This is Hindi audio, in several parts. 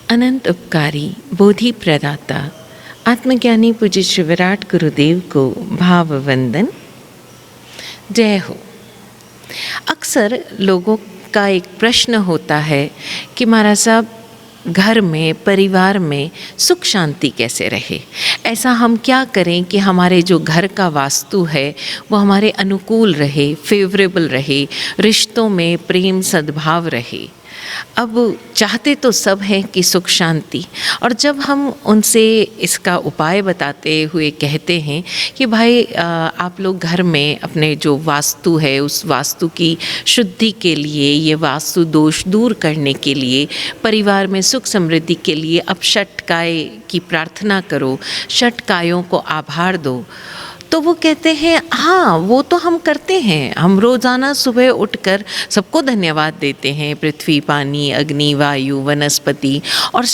अनंत उपकारी बोधि प्रदाता आत्मज्ञानी पूज्य श्री विराट गुरुदेव को भाव वंदन। जय हो। अक्सर लोगों का एक प्रश्न होता है कि महाराज साहब, घर में, परिवार में सुख शांति कैसे रहे, ऐसा हम क्या करें कि हमारे जो घर का वास्तु है वो हमारे अनुकूल रहे, फेवरेबल रहे, रिश्तों में प्रेम सद्भाव रहे। अब चाहते तो सब हैं कि सुख शांति, और जब हम उनसे इसका उपाय बताते हुए कहते हैं कि भाई आप लोग घर में अपने जो वास्तु है उस वास्तु की शुद्धि के लिए, ये वास्तु दोष दूर करने के लिए, परिवार में सुख समृद्धि के लिए अब षटकाय की प्रार्थना करो, षटकायों को आभार दो, तो वो कहते हैं हाँ वो तो हम करते हैं। हम रोज़ाना सुबह उठकर सबको धन्यवाद देते हैं, पृथ्वी, पानी, अग्नि, वायु, वनस्पति और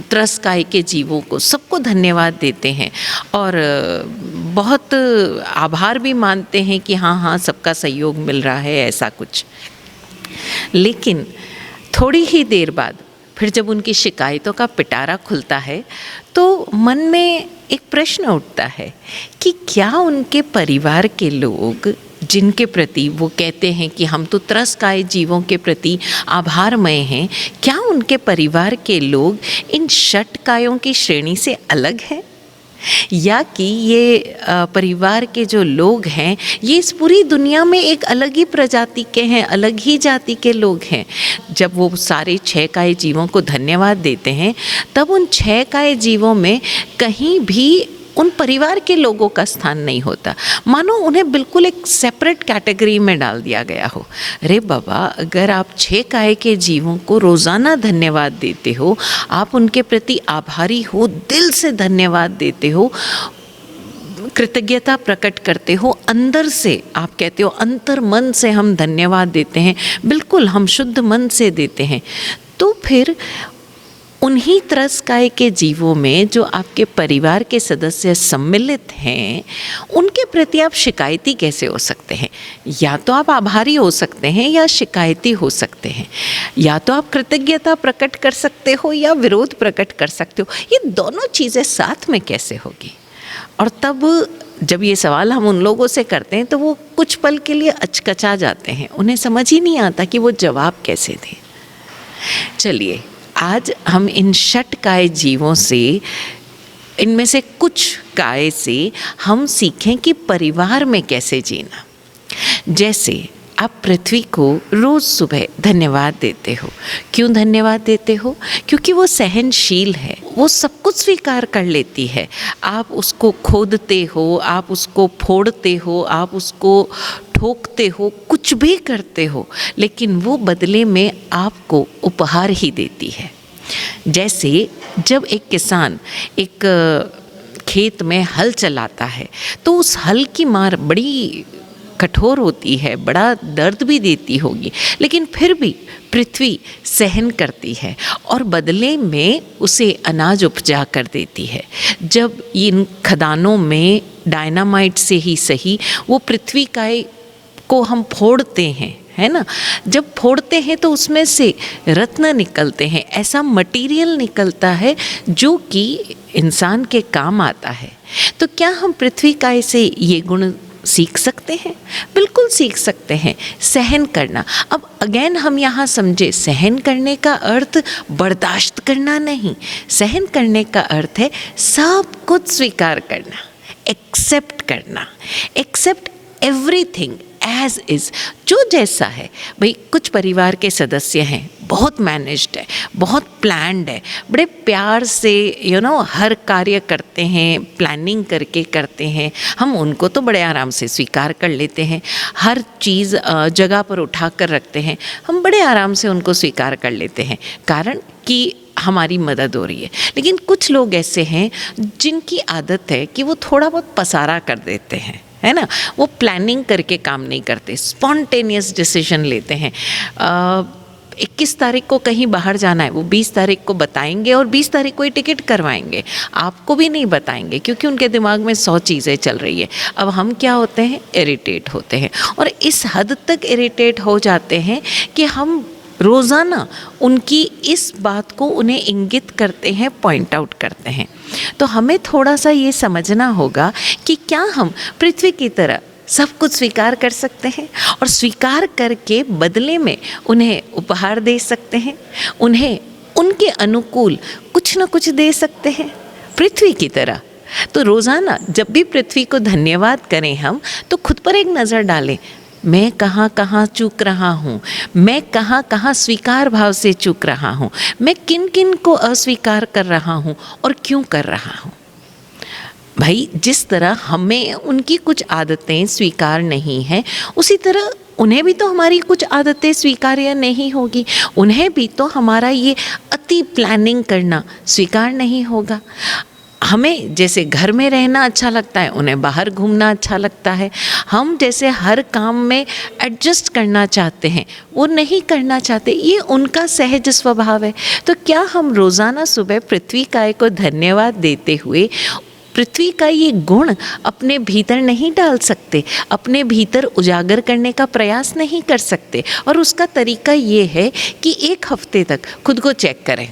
त्रस्काय के जीवों को, सबको धन्यवाद देते हैं और बहुत आभार भी मानते हैं कि हाँ सबका सहयोग मिल रहा है, ऐसा कुछ। लेकिन थोड़ी ही देर बाद फिर जब उनकी शिकायतों का पिटारा खुलता है तो मन में एक प्रश्न उठता है कि क्या उनके परिवार के लोग, जिनके प्रति वो कहते हैं कि हम तो त्रस्काय जीवों के प्रति आभारमय हैं, क्या उनके परिवार के लोग इन षटकायों की श्रेणी से अलग हैं, या कि ये परिवार के जो लोग हैं ये इस पूरी दुनिया में एक अलग ही प्रजाति के हैं, अलग ही जाति के लोग हैं। जब वो सारे 6 काय जीवों को धन्यवाद देते हैं तब उन 6 काय जीवों में कहीं भी उन परिवार के लोगों का स्थान नहीं होता, मानो उन्हें बिल्कुल एक सेपरेट कैटेगरी में डाल दिया गया हो। अरे बाबा, अगर आप 6 काय के जीवों को रोज़ाना धन्यवाद देते हो, आप उनके प्रति आभारी हो, दिल से धन्यवाद देते हो, कृतज्ञता प्रकट करते हो, अंदर से आप कहते हो अंतर मन से हम धन्यवाद देते हैं, बिल्कुल हम शुद्ध मन से देते हैं, तो फिर उन्हीं त्रस्काय के जीवों में जो आपके परिवार के सदस्य सम्मिलित हैं उनके प्रति आप शिकायती कैसे हो सकते हैं? या तो आप आभारी हो सकते हैं या शिकायती हो सकते हैं, या तो आप कृतज्ञता प्रकट कर सकते हो या विरोध प्रकट कर सकते हो। ये दोनों चीज़ें साथ में कैसे होगी? और तब जब ये सवाल हम उन लोगों से करते हैं तो वो कुछ पल के लिए अचकचा जाते हैं, उन्हें समझ ही नहीं आता कि वो जवाब कैसे दें। चलिए, आज हम इन षटकाय जीवों से, इनमें से कुछ काय से हम सीखें कि परिवार में कैसे जीना। जैसे आप पृथ्वी को रोज़ सुबह धन्यवाद देते हो। क्यों धन्यवाद देते हो? क्योंकि वो सहनशील है, वो सब कुछ स्वीकार कर लेती है। आप उसको खोदते हो, आप उसको फोड़ते हो, आप उसको ठोकते हो, कुछ भी करते हो, लेकिन वो बदले में आपको उपहार ही देती है। जैसे जब एक किसान एक खेत में हल चलाता है तो उस हल की मार बड़ी कठोर होती है, बड़ा दर्द भी देती होगी, लेकिन फिर भी पृथ्वी सहन करती है और बदले में उसे अनाज उपजा कर देती है। जब इन खदानों में डायनामाइट से ही सही वो पृथ्वी काय को हम फोड़ते हैं, है ना, जब फोड़ते हैं तो उसमें से रत्न निकलते हैं, ऐसा मटेरियल निकलता है जो कि इंसान के काम आता है। तो क्या हम पृथ्वी काय से ये गुण सीख सकते हैं? बिल्कुल सीख सकते हैं। सहन करना। अब अगेन हम यहाँ समझे, सहन करने का अर्थ बर्दाश्त करना नहीं, सहन करने का अर्थ है सब कुछ स्वीकार करना, एक्सेप्ट करना, एक्सेप्ट एवरीथिंग एज इज़, जो जैसा है। भाई कुछ परिवार के सदस्य हैं, बहुत मैनेज्ड है, बहुत प्लान्ड है, बड़े प्यार से हर कार्य करते हैं, प्लानिंग करके करते हैं, हम उनको तो बड़े आराम से स्वीकार कर लेते हैं। हर चीज़ जगह पर उठा कर रखते हैं, हम बड़े आराम से उनको स्वीकार कर लेते हैं, कारण कि हमारी मदद हो रही है। लेकिन कुछ लोग ऐसे हैं जिनकी आदत है कि वो थोड़ा बहुत पसारा कर देते हैं, है ना, वो प्लानिंग करके काम नहीं करते, स्पॉन्टेनियस डिसीजन लेते हैं। 21 तारीख को कहीं बाहर जाना है, वो 20 तारीख को बताएंगे और 20 तारीख को ही टिकट करवाएंगे, आपको भी नहीं बताएंगे क्योंकि उनके दिमाग में 100 चीज़ें चल रही है। अब हम क्या होते हैं? इरिटेट होते हैं, और इस हद तक इरिटेट हो जाते हैं कि हम रोज़ाना उनकी इस बात को उन्हें इंगित करते हैं, पॉइंट आउट करते हैं। तो हमें थोड़ा सा ये समझना होगा कि क्या हम पृथ्वी की तरह सब कुछ स्वीकार कर सकते हैं और स्वीकार करके बदले में उन्हें उपहार दे सकते हैं, उन्हें उनके अनुकूल कुछ न कुछ दे सकते हैं पृथ्वी की तरह। तो रोज़ाना जब भी पृथ्वी को धन्यवाद करें हम, तो खुद पर एक नज़र डालें, मैं कहाँ कहाँ चूक रहा हूँ, मैं कहाँ कहाँ स्वीकार भाव से चूक रहा हूँ, मैं किन किन को अस्वीकार कर रहा हूँ और क्यों कर रहा हूँ। भाई जिस तरह हमें उनकी कुछ आदतें स्वीकार नहीं हैं, उसी तरह उन्हें भी तो हमारी कुछ आदतें स्वीकार्य नहीं होगी, उन्हें भी तो हमारा ये अति प्लानिंग करना स्वीकार नहीं होगा। हमें जैसे घर में रहना अच्छा लगता है, उन्हें बाहर घूमना अच्छा लगता है। हम जैसे हर काम में एडजस्ट करना चाहते हैं, वो नहीं करना चाहते, ये उनका सहज स्वभाव है। तो क्या हम रोज़ाना सुबह पृथ्वी काय को धन्यवाद देते हुए पृथ्वी का ये गुण अपने भीतर नहीं डाल सकते, अपने भीतर उजागर करने का प्रयास नहीं कर सकते? और उसका तरीका ये है कि एक हफ्ते तक खुद को चेक करें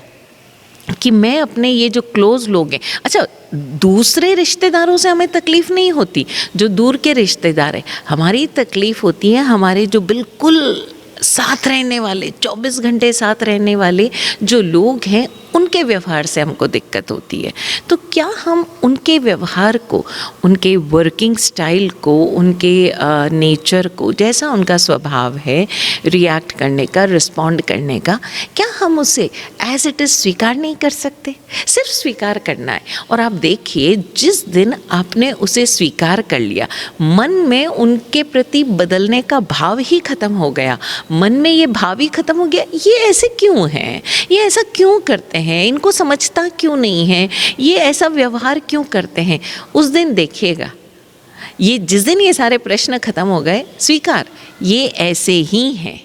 कि मैं अपने ये जो क्लोज़ लोग हैं, अच्छा दूसरे रिश्तेदारों से हमें तकलीफ़ नहीं होती, जो दूर के रिश्तेदार हैं, हमारी तकलीफ़ होती है हमारे जो बिल्कुल साथ रहने वाले, 24 घंटे साथ रहने वाले जो लोग हैं, उनके व्यवहार से हमको दिक्कत होती है। तो क्या हम उनके व्यवहार को, उनके वर्किंग स्टाइल को, उनके नेचर को, जैसा उनका स्वभाव है रिएक्ट करने का, रिस्पॉन्ड करने का, क्या हम उसे एज इट इज़ स्वीकार नहीं कर सकते? सिर्फ स्वीकार करना है। और आप देखिए, जिस दिन आपने उसे स्वीकार कर लिया, मन में उनके प्रति बदलने का भाव ही खत्म हो गया, मन में ये भाव ही खत्म हो गया, ये ऐसे क्यों हैं, ये ऐसा क्यों करते हैं, इनको समझता क्यों नहीं है, ये ऐसा व्यवहार क्यों करते हैं, उस दिन देखिएगा, ये जिस दिन ये सारे प्रश्न खत्म हो गए, स्वीकार, ये ऐसे ही हैं,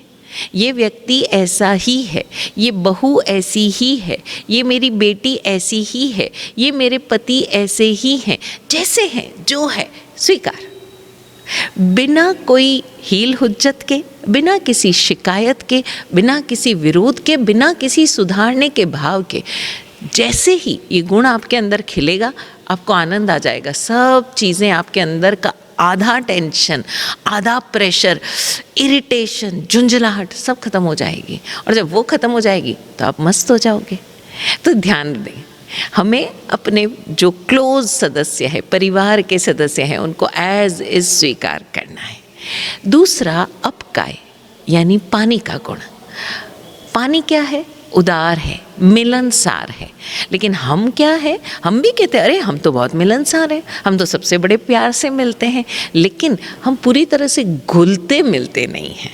ये व्यक्ति ऐसा ही है, ये बहू ऐसी ही है, ये मेरी बेटी ऐसी ही है, ये मेरे पति ऐसे ही हैं, जैसे हैं, जो है स्वीकार, बिना कोई हील हुज्जत के, बिना किसी शिकायत के, बिना किसी विरोध के, बिना किसी सुधारने के भाव के। जैसे ही ये गुण आपके अंदर खिलेगा, आपको आनंद आ जाएगा, सब चीज़ें आपके अंदर का आधा टेंशन, आधा प्रेशर, इरिटेशन, झुंझलाहट सब खत्म हो जाएगी। और जब वो खत्म हो जाएगी तो आप मस्त हो जाओगे। तो ध्यान दें, हमें अपने जो क्लोज सदस्य है, परिवार के सदस्य हैं, उनको एज इज स्वीकार करना है। दूसरा अपकाय यानी पानी का गुण। पानी क्या है? उदार है, मिलनसार है। लेकिन हम क्या है? हम भी कहते हैं अरे हम तो बहुत मिलनसार हैं, हम तो सबसे बड़े प्यार से मिलते हैं, लेकिन हम पूरी तरह से घुलते मिलते नहीं हैं,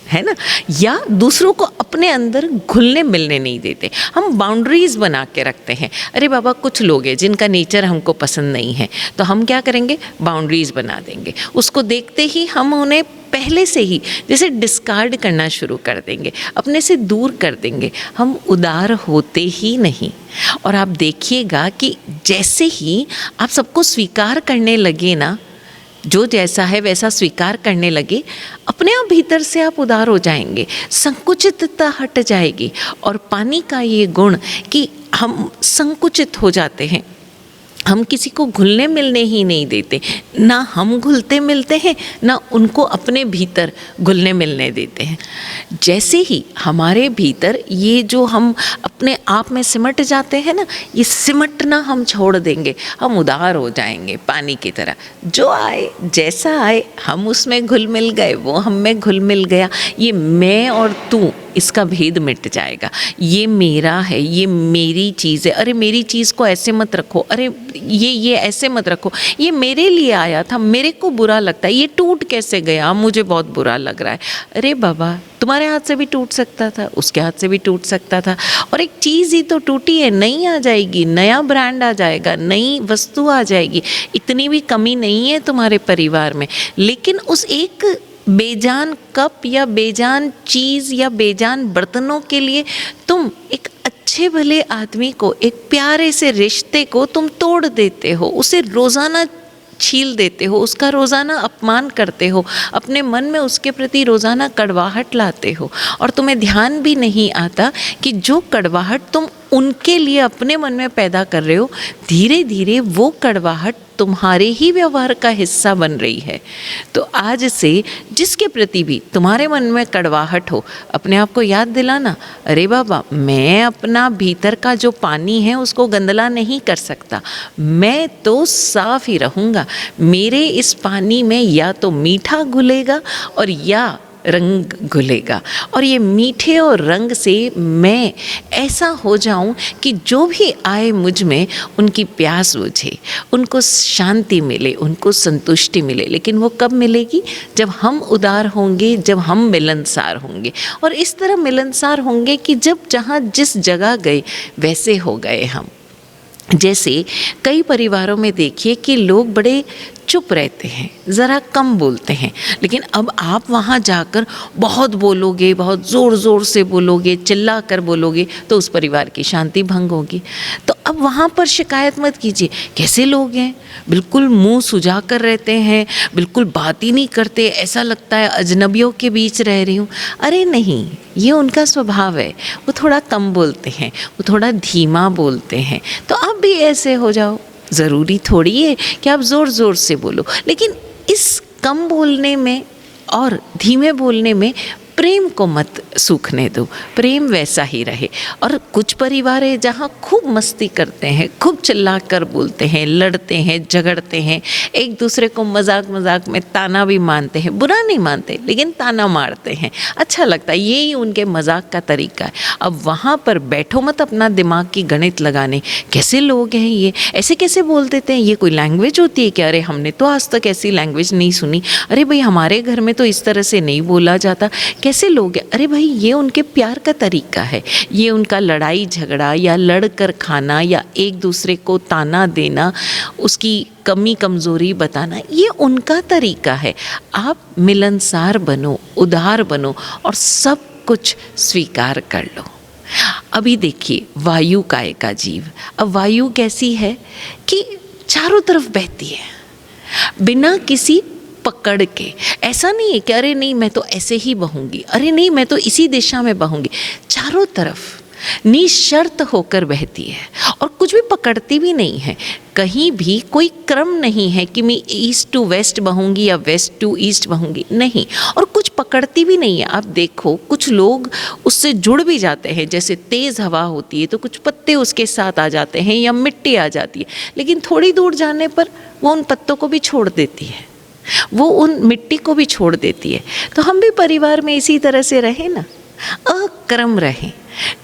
है ना? या दूसरों को अपने अंदर घुलने मिलने नहीं देते, हम बाउंड्रीज़ बना के रखते हैं। अरे बाबा, कुछ लोग हैं जिनका नेचर हमको पसंद नहीं है, तो हम क्या करेंगे? बाउंड्रीज़ बना देंगे। उसको देखते ही हम उन्हें पहले से ही जैसे डिस्कार्ड करना शुरू कर देंगे, अपने से दूर कर देंगे, हम उदार होते ही नहीं। और आप देखिएगा कि जैसे ही आप सबको स्वीकार करने लगे ना, जो जैसा है वैसा स्वीकार करने लगे, अपने आप भीतर से आप उदार हो जाएंगे, संकुचितता हट जाएगी। और पानी का ये गुण कि हम संकुचित हो जाते हैं, हम किसी को घुलने मिलने ही नहीं देते, ना हम घुलते मिलते हैं, ना उनको अपने भीतर घुलने मिलने देते हैं। जैसे ही हमारे भीतर ये जो हम अपने आप में सिमट जाते हैं ना, ये सिमटना हम छोड़ देंगे, हम उदार हो जाएंगे पानी की तरह। जो आए, जैसा आए, हम उसमें घुल मिल गए, वो हम में घुल मिल गया। ये मैं और तू, इसका भेद मिट जाएगा। ये मेरा है, ये मेरी चीज़ है, अरे मेरी चीज़ को ऐसे मत रखो, अरे ये ऐसे मत रखो, ये मेरे लिए आया था, मेरे को बुरा लगता है, ये टूट कैसे गया, मुझे बहुत बुरा लग रहा है। अरे बाबा, तुम्हारे हाथ से भी टूट सकता था, उसके हाथ से भी टूट सकता था, और एक चीज़ ही तो टूटी है, नई आ जाएगी, नया ब्रांड आ जाएगा, नई वस्तु आ जाएगी। इतनी भी कमी नहीं है तुम्हारे परिवार में, लेकिन उस एक बेजान कप या बेजान चीज़ या बेजान बर्तनों के लिए तुम एक अच्छे भले आदमी को, एक प्यारे से रिश्ते को तुम तोड़ देते हो, उसे रोज़ाना छील देते हो, उसका रोज़ाना अपमान करते हो, अपने मन में उसके प्रति रोज़ाना कड़वाहट लाते हो, और तुम्हें ध्यान भी नहीं आता कि जो कड़वाहट तुम उनके लिए अपने मन में पैदा कर रहे हो, धीरे धीरे वो कड़वाहट तुम्हारे ही व्यवहार का हिस्सा बन रही है। तो आज से जिसके प्रति भी तुम्हारे मन में कड़वाहट हो, अपने आप को याद दिलाना, अरे बाबा, मैं अपना भीतर का जो पानी है उसको गंदला नहीं कर सकता, मैं तो साफ ही रहूँगा। मेरे इस पानी में या तो मीठा घुलेगा और या रंग घुलेगा, और ये मीठे और रंग से मैं ऐसा हो जाऊं कि जो भी आए मुझ में उनकी प्यास बुझे, उनको शांति मिले, उनको संतुष्टि मिले। लेकिन वो कब मिलेगी? जब हम उदार होंगे, जब हम मिलनसार होंगे। और इस तरह मिलनसार होंगे कि जब जहाँ जिस जगह गए वैसे हो गए हम। जैसे कई परिवारों में देखिए कि लोग बड़े चुप रहते हैं, ज़रा कम बोलते हैं, लेकिन अब आप वहाँ जाकर बहुत बोलोगे, बहुत ज़ोर ज़ोर से बोलोगे, चिल्ला कर बोलोगे, तो उस परिवार की शांति भंग होगी। तो अब वहाँ पर शिकायत मत कीजिए, कैसे लोग हैं, बिल्कुल मुंह सुझा कर रहते हैं, बिल्कुल बात ही नहीं करते, ऐसा लगता है अजनबियों के बीच रह रही हूँ। अरे नहीं, ये उनका स्वभाव है, वो थोड़ा कम बोलते हैं, वो थोड़ा धीमा बोलते हैं, तो आप भी ऐसे हो जाओ। ज़रूरी थोड़ी है कि आप ज़ोर ज़ोर से बोलो, लेकिन इस कम बोलने में और धीमे बोलने में प्रेम को मत सूखने दो, प्रेम वैसा ही रहे। और कुछ परिवार है जहाँ खूब मस्ती करते हैं, खूब चिल्ला कर बोलते हैं, लड़ते हैं, झगड़ते हैं, एक दूसरे को मजाक मजाक में ताना भी मारते हैं, बुरा नहीं मानते लेकिन ताना मारते हैं, अच्छा लगता है, यही उनके मजाक का तरीका है। अब वहाँ पर बैठो मत अपना दिमाग की गणित लगाने, कैसे लोग हैं ये, ऐसे कैसे बोल देते हैं, ये कोई लैंग्वेज होती है क्या? अरे हमने तो आज तक ऐसी लैंग्वेज नहीं सुनी, अरे भाई हमारे घर में तो इस तरह से नहीं बोला जाता, कैसे लोग हैं? अरे भाई ये उनके प्यार का तरीका है, ये उनका लड़ाई झगड़ा या लड़ कर खाना या एक दूसरे को ताना देना, उसकी कमी कमज़ोरी बताना, ये उनका तरीका है। आप मिलनसार बनो, उदार बनो और सब कुछ स्वीकार कर लो। अभी देखिए वायु काय का जीव, अब वायु कैसी है कि चारों तरफ बहती है बिना किसी पकड़ के। ऐसा नहीं है कि अरे नहीं मैं तो ऐसे ही बहूंगी, अरे नहीं मैं तो इसी दिशा में बहूंगी, चारों तरफ निशर्त होकर बहती है और कुछ भी पकड़ती भी नहीं है। कहीं भी कोई क्रम नहीं है कि मैं ईस्ट टू वेस्ट बहूंगी या वेस्ट टू ईस्ट बहूंगी, नहीं, और कुछ पकड़ती भी नहीं है। आप देखो कुछ लोग उससे जुड़ भी जाते हैं, जैसे तेज़ हवा होती है तो कुछ पत्ते उसके साथ आ जाते हैं या मिट्टी आ जाती है, लेकिन थोड़ी दूर जाने पर वो उन पत्तों को भी छोड़ देती है, वो उन मिट्टी को भी छोड़ देती है। तो हम भी परिवार में इसी तरह से रहें ना, अक्रम रहें।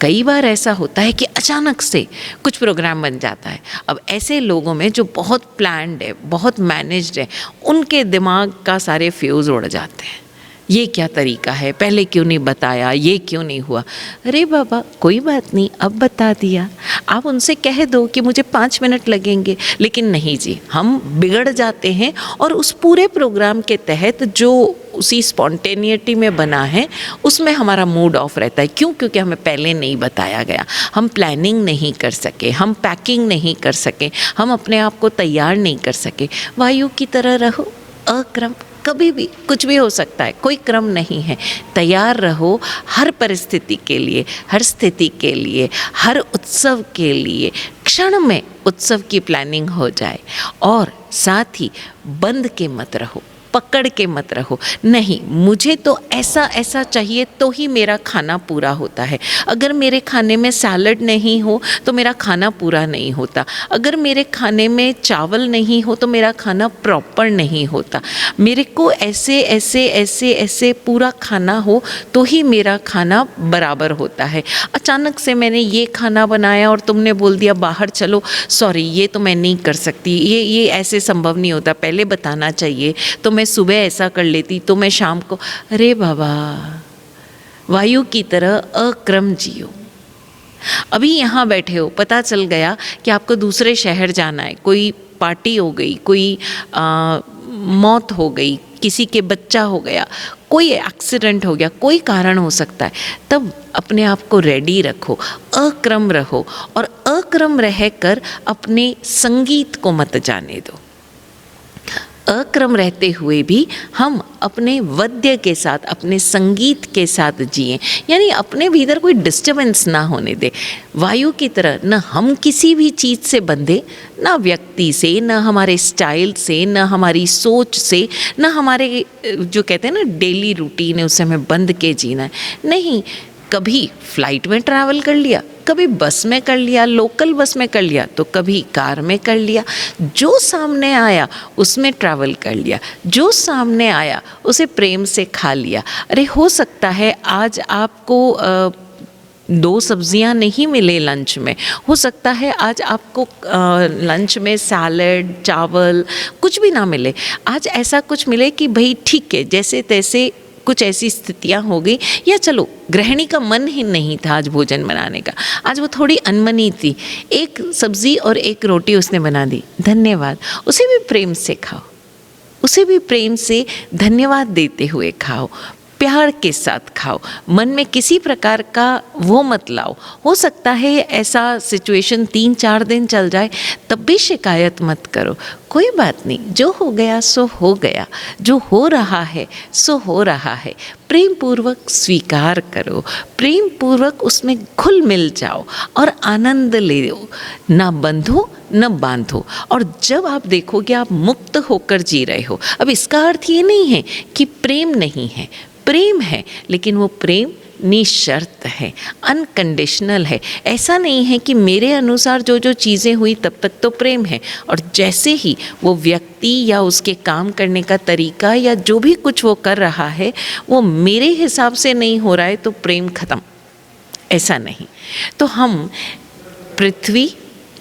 कई बार ऐसा होता है कि अचानक से कुछ प्रोग्राम बन जाता है। अब ऐसे लोगों में जो बहुत प्लान्ड है, बहुत मैनेज्ड है, उनके दिमाग का सारे फ्यूज़ उड़ जाते हैं। ये क्या तरीका है, पहले क्यों नहीं बताया, ये क्यों नहीं हुआ? अरे बाबा कोई बात नहीं, अब बता दिया। आप उनसे कह दो कि मुझे 5 मिनट लगेंगे, लेकिन नहीं जी, हम बिगड़ जाते हैं और उस पूरे प्रोग्राम के तहत जो उसी स्पॉन्टेनिटी में बना है उसमें हमारा मूड ऑफ रहता है। क्यों? क्योंकि हमें पहले नहीं बताया गया, हम प्लानिंग नहीं कर सके, हम पैकिंग नहीं कर सके, हम अपने आप को तैयार नहीं कर सके। वायु की तरह रहो, अक्रम, कभी भी कुछ भी हो सकता है, कोई क्रम नहीं है। तैयार रहो हर परिस्थिति के लिए, हर स्थिति के लिए, हर उत्सव के लिए। क्षण में उत्सव की प्लानिंग हो जाए। और साथ ही बंद के मत रहो, पकड़ के मत रहो, नहीं मुझे तो ऐसा ऐसा चाहिए तो ही मेरा खाना पूरा होता है। अगर मेरे खाने में सैलड नहीं हो तो मेरा खाना पूरा नहीं होता। अगर मेरे खाने में चावल नहीं हो तो मेरा खाना प्रॉपर नहीं होता। मेरे को ऐसे ऐसे ऐसे ऐसे पूरा खाना हो तो ही मेरा खाना बराबर होता है। अचानक से मैंने ये खाना बनाया और तुमने बोल दिया बाहर चलो, सॉरी ये तो मैं नहीं कर सकती, ये ऐसे संभव नहीं होता, पहले बताना चाहिए, तो मैं सुबह ऐसा कर लेती, तो मैं शाम को। अरे बाबा, वायु की तरह अक्रम जियो। अभी यहाँ बैठे हो, पता चल गया कि आपको दूसरे शहर जाना है, कोई पार्टी हो गई, कोई मौत हो गई, किसी के बच्चा हो गया, कोई एक्सीडेंट हो गया, कोई कारण हो सकता है, तब अपने आप को रेडी रखो, अक्रम रहो और अक्रम रहकर अपने संगीत को मत जाने दो। अक्रम रहते हुए भी हम अपने वाद्य के साथ, अपने संगीत के साथ जिएं, यानी अपने भीतर कोई डिस्टर्बेंस ना होने दे। वायु की तरह न हम किसी भी चीज़ से बंधे, ना व्यक्ति से, न हमारे स्टाइल से, न हमारी सोच से, न हमारे जो कहते हैं ना डेली रूटीन है उससे हमें बंध के जीना है। नहीं, कभी फ्लाइट में ट्रैवल कर लिया, कभी बस में कर लिया, लोकल बस में कर लिया, तो कभी कार में कर लिया। जो सामने आया उसमें ट्रैवल कर लिया, जो सामने आया उसे प्रेम से खा लिया। अरे हो सकता है आज आपको 2 सब्जियां नहीं मिले लंच में, हो सकता है आज आपको लंच में सैलड, चावल कुछ भी ना मिले। आज ऐसा कुछ मिले कि भाई ठीक है, जैसे तैसे कुछ ऐसी स्थितियां हो गई, या चलो गृहिणी का मन ही नहीं था आज भोजन बनाने का, आज वो थोड़ी अनमनी थी, एक सब्जी और एक रोटी उसने बना दी, धन्यवाद। उसे भी प्रेम से खाओ, उसे भी प्रेम से धन्यवाद देते हुए खाओ, प्यार के साथ खाओ। मन में किसी प्रकार का वो मत लाओ। हो सकता है ऐसा सिचुएशन 3-4 दिन चल जाए, तब भी शिकायत मत करो। कोई बात नहीं, जो हो गया सो हो गया, जो हो रहा है सो हो रहा है। प्रेम पूर्वक स्वीकार करो, प्रेम पूर्वक उसमें घुल मिल जाओ और आनंद ले लो। ना बंधो न बांधो। और जब आप देखोगे आप मुक्त होकर जी रहे हो, अब इसका अर्थ ये नहीं है कि प्रेम नहीं है, प्रेम है, लेकिन वो प्रेम निशर्त है, अनकंडीशनल है। ऐसा नहीं है कि मेरे अनुसार जो जो चीज़ें हुई तब तक तो प्रेम है, और जैसे ही वो व्यक्ति या उसके काम करने का तरीका या जो भी कुछ वो कर रहा है वो मेरे हिसाब से नहीं हो रहा है तो प्रेम खत्म। ऐसा नहीं। तो हम पृथ्वी,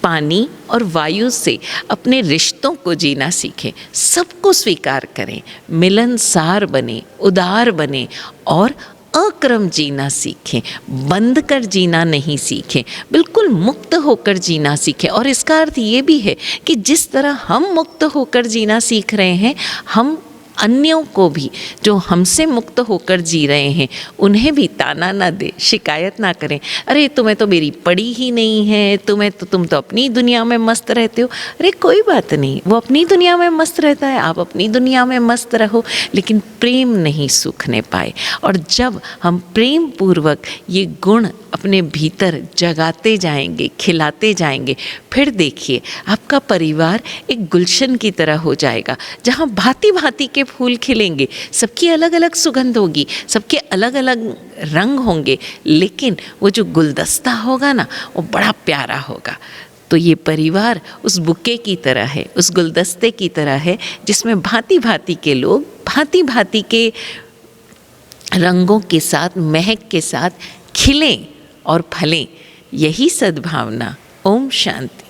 पानी और वायु से अपने रिश्तों को जीना सीखें, सबको स्वीकार करें, मिलनसार बने, उदार बने और अक्रम जीना सीखें। बंद कर जीना नहीं सीखें, बिल्कुल मुक्त होकर जीना सीखें। और इसका अर्थ ये भी है कि जिस तरह हम मुक्त होकर जीना सीख रहे हैं, हम अन्यों को भी जो हमसे मुक्त होकर जी रहे हैं उन्हें भी ताना ना दे, शिकायत ना करें। अरे तुम्हें तो मेरी पड़ी ही नहीं है, तुम तो अपनी दुनिया में मस्त रहते हो। अरे कोई बात नहीं, वो अपनी दुनिया में मस्त रहता है, आप अपनी दुनिया में मस्त रहो, लेकिन प्रेम नहीं सूखने पाए। और जब हम प्रेम पूर्वक ये गुण अपने भीतर जगाते जाएंगे, खिलाते जाएंगे, फिर देखिए आपका परिवार एक गुलशन की तरह हो जाएगा, जहाँ भांति भांति के फूल खिलेंगे, सबकी अलग अलग सुगंध होगी, सबके अलग अलग रंग होंगे, लेकिन वो जो गुलदस्ता होगा ना वो बड़ा प्यारा होगा। तो ये परिवार उस बुके की तरह है, उस गुलदस्ते की तरह है, जिसमें भांति भांति के लोग भांति भांति के रंगों के साथ, महक के साथ खिलें और फलें। यही सद्भावना। ओम शांति।